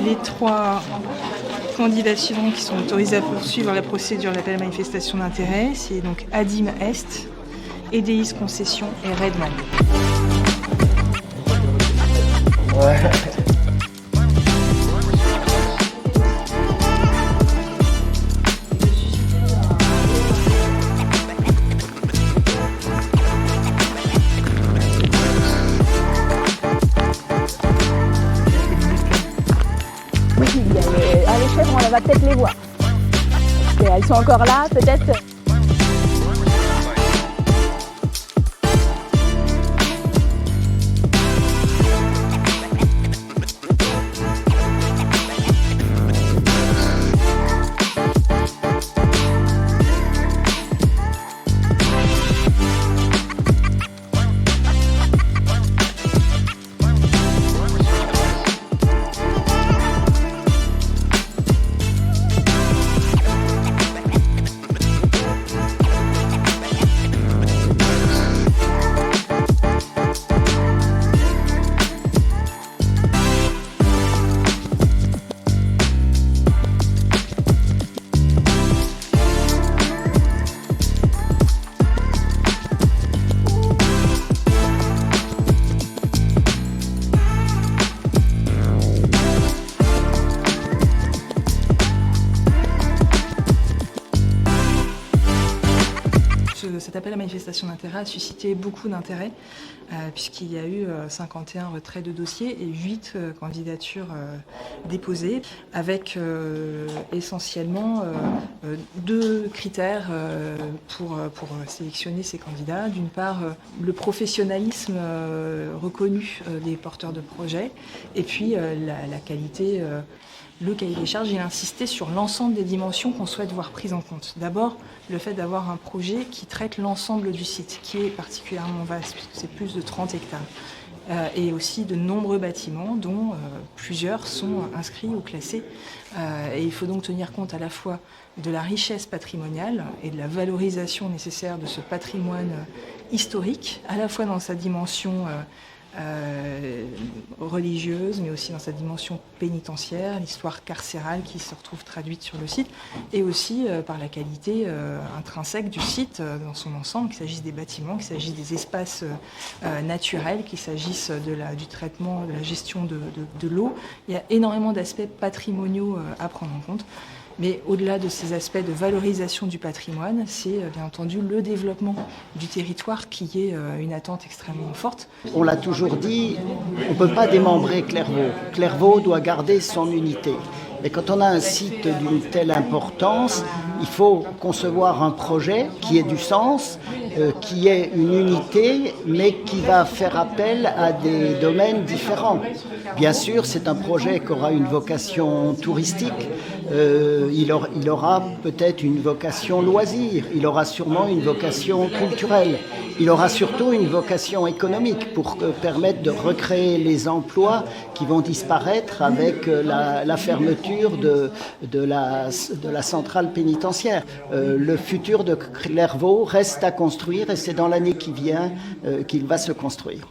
les 3 candidatures qui sont autorisées à poursuivre la procédure d'appel à manifestation d'intérêt. C'est donc Adim Est, EDIS Concession et Redman. Ouais. Oui, les chèvres, on va peut-être les voir. Elles sont encore là, peut-être. Cet appel à manifestation d'intérêt a suscité beaucoup d'intérêt puisqu'il y a eu 51 retraits de dossiers et 8 candidatures déposées avec essentiellement 2 critères pour sélectionner ces candidats. D'une part, le professionnalisme reconnu des porteurs de projets et puis la qualité. Le cahier des charges, il a insisté sur l'ensemble des dimensions qu'on souhaite voir prises en compte. D'abord, le fait d'avoir un projet qui traite l'ensemble du site, qui est particulièrement vaste, puisque c'est plus de 30 hectares. Et aussi de nombreux bâtiments, dont plusieurs sont inscrits ou classés. Et il faut donc tenir compte à la fois de la richesse patrimoniale et de la valorisation nécessaire de ce patrimoine historique, à la fois dans sa dimension religieuse, mais aussi dans sa dimension pénitentiaire, l'histoire carcérale qui se retrouve traduite sur le site, et aussi par la qualité intrinsèque du site dans son ensemble, qu'il s'agisse des bâtiments, qu'il s'agisse des espaces naturels, qu'il s'agisse du traitement, de la gestion de l'eau. Il y a énormément d'aspects patrimoniaux à prendre en compte. Mais au-delà de ces aspects de valorisation du patrimoine, c'est bien entendu le développement du territoire qui est une attente extrêmement forte. On l'a toujours dit, on ne peut pas démembrer Clairvaux. Clairvaux doit garder son unité. Et quand on a un site d'une telle importance, il faut concevoir un projet qui ait du sens, qui ait une unité, mais qui va faire appel à des domaines différents. Bien sûr, c'est un projet qui aura une vocation touristique, il aura peut-être une vocation loisir, il aura sûrement une vocation culturelle, il aura surtout une vocation économique pour permettre de recréer les emplois qui vont disparaître avec la fermeture de la centrale pénitentiaire. Le futur de Clairvaux reste à construire et c'est dans l'année qui vient qu'il va se construire.